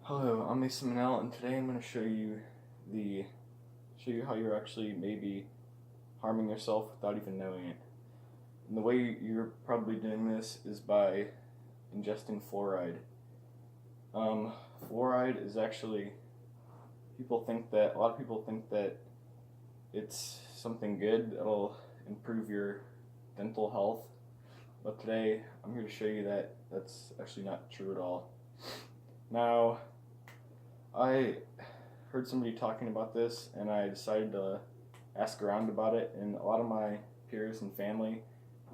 Hello, I'm Mason Manel, and today I'm going to show you how you're actually maybe harming yourself without even knowing it. And the way you're probably doing this is by ingesting fluoride. Um, Fluoride is actually a lot of people think that it's something good that'll improve your dental health, but today I'm here to show you that that's actually not true at all. Now, I heard somebody talking about this and I decided to ask around about it, and a lot of my peers and family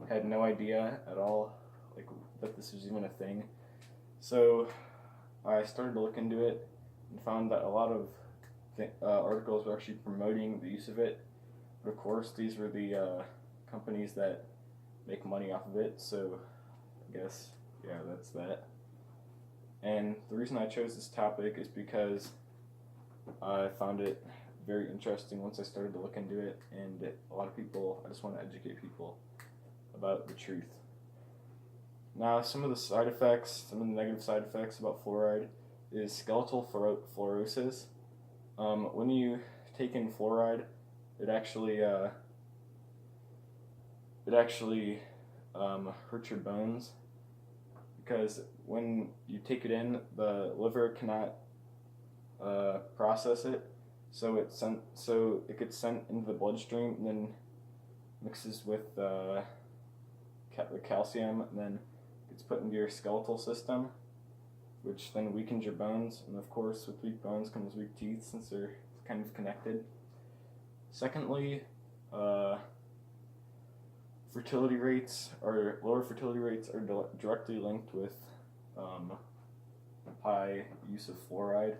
had no idea at all like that this was even a thing. So I started to look into it and found that a lot of articles were actually promoting the use of it, but of course these were the companies that make money off of it, so I guess yeah, that's that. And the reason I chose this topic is because I found it very interesting once I started to look into it, and I just want to educate people about the truth. Now, some of the negative side effects about fluoride is skeletal fluorosis. When you take in fluoride, it actually hurts your bones, because when you take it in, the liver cannot process it, so it gets sent into the bloodstream and then mixes with the calcium, and then gets put into your skeletal system, which then weakens your bones. And of course, with weak bones comes weak teeth, since they're kind of connected. Secondly, lower fertility rates are directly linked with high use of fluoride.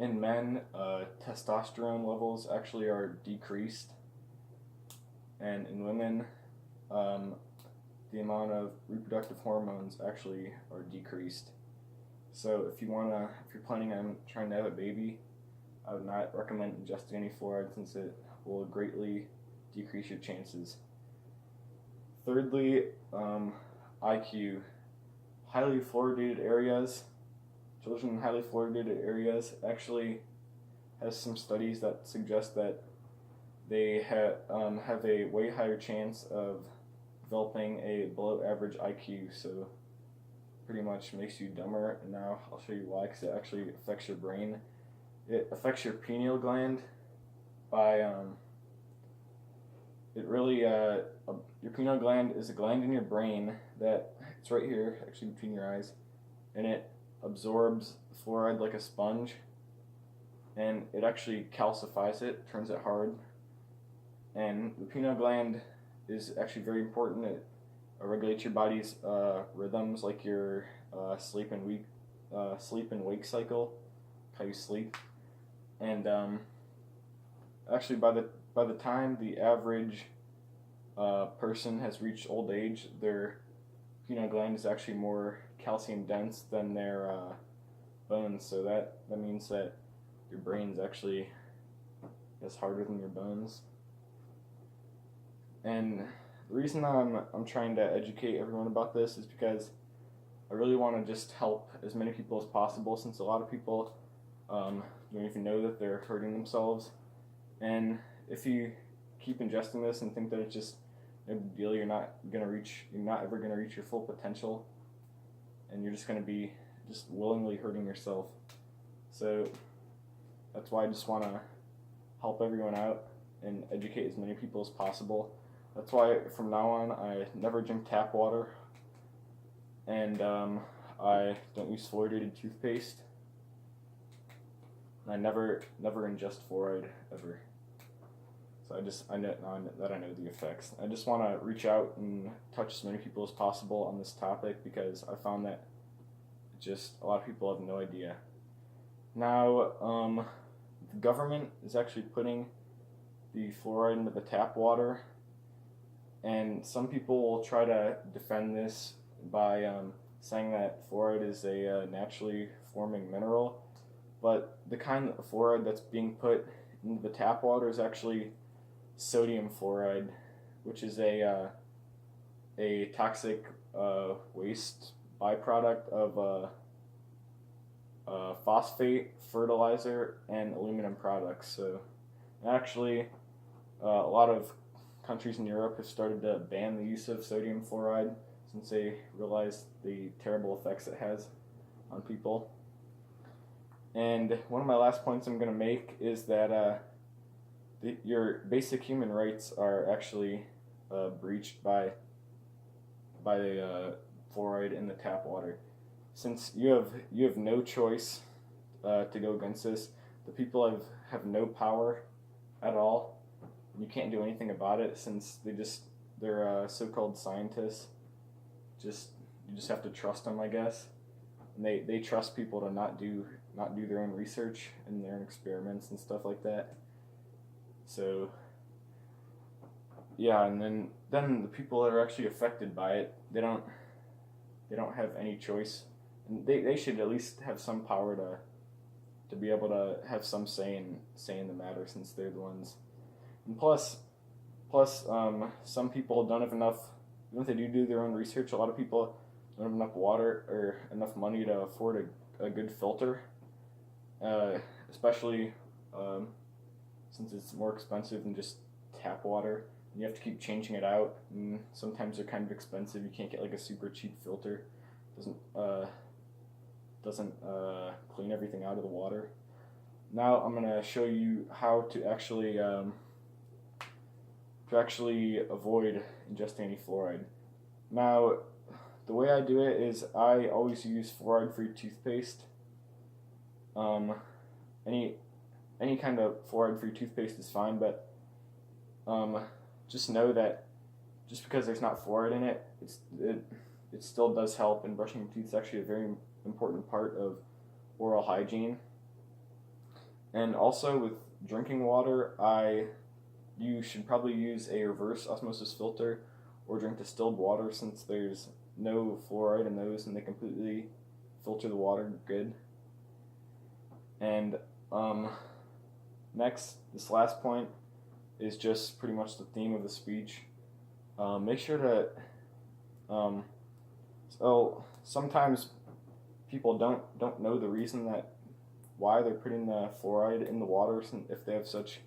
In men, testosterone levels actually are decreased, and in women, the amount of reproductive hormones actually are decreased. So if you're planning on trying to have a baby, I would not recommend ingesting any fluoride, since it will greatly decrease your chances. Thirdly, IQ. Children in highly fluoridated areas actually has some studies that suggest that they have a way higher chance of developing a below average IQ, so pretty much makes you dumber. And now I'll show you why, because it actually affects your brain. It affects your pineal gland by your pineal gland is a gland in your brain that it's right here, actually between your eyes, and it absorbs fluoride like a sponge, and it actually calcifies it, turns it hard. And the pineal gland is actually very important. It regulates your body's rhythms, like your sleep and wake cycle, how you sleep. And actually, by the time the average person has reached old age, their pineal gland is actually more calcium dense than their bones. So that means that your brain's actually harder than your bones. And the reason I'm trying to educate everyone about this is because I really want to just help as many people as possible, since a lot of people don't even know that they're hurting themselves. And if you keep ingesting this and think that it's just no big deal, you're not ever gonna reach your full potential, and you're just gonna be just willingly hurting yourself. So that's why I just want to help everyone out and educate as many people as possible. That's why from now on I never drink tap water, and I don't use fluoridated toothpaste, and I never ingest fluoride ever. So I know the effects. I just want to reach out and touch as many people as possible on this topic, because I found that just a lot of people have no idea. Now, the government is actually putting the fluoride into the tap water, and some people will try to defend this by saying that fluoride is a naturally forming mineral, but the kind of fluoride that's being put into the tap water is actually sodium fluoride, which is a toxic waste byproduct of phosphate, fertilizer, and aluminum products. So actually, a lot of countries in Europe have started to ban the use of sodium fluoride since they realize the terrible effects it has on people. And one of my last points I'm going to make is that your basic human rights are actually breached by fluoride in the tap water. Since you have no choice to go against this, the people have no power at all. You can't do anything about it since they're so-called scientists. You just have to trust them, I guess. And they trust people to not do their own research and their own experiments and stuff like that. So yeah, and then the people that are actually affected by it, they don't have any choice, and they should at least have some power to be able to have some say in the matter, since they're the ones. And plus some people don't have enough. Even if they do their own research, a lot of people don't have enough water or enough money to afford a good filter, especially since it's more expensive than just tap water. And you have to keep changing it out, and sometimes they're kind of expensive. You can't get like a super cheap filter. Doesn't clean everything out of the water. Now I'm gonna show you how to actually avoid ingesting any fluoride. Now, the way I do it is I always use fluoride-free toothpaste. Any kind of fluoride-free toothpaste is fine, but just know that just because there's not fluoride in it, it still does help, and brushing your teeth is actually a very important part of oral hygiene. And also with drinking water, you should probably use a reverse osmosis filter or drink distilled water, since there's no fluoride in those and they completely filter the water good. And next, this last point is just pretty much the theme of the speech. Make sure to so sometimes people don't know the reason why they're putting the fluoride in the water, if they have such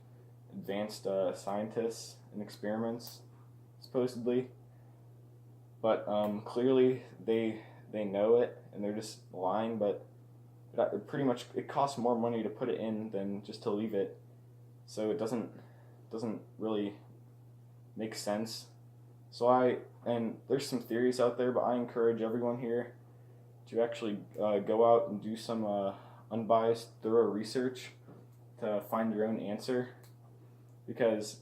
advanced scientists and experiments supposedly, but clearly they know it and they're just lying. But it costs more money to put it in than just to leave it, so it doesn't really make sense. And there's some theories out there, but I encourage everyone here to actually go out and do some unbiased, thorough research to find your own answer, because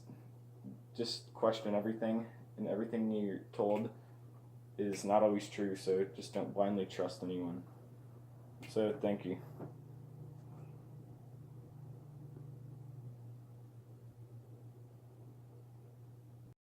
just question everything, and everything you're told is not always true, so just don't blindly trust anyone. So thank you.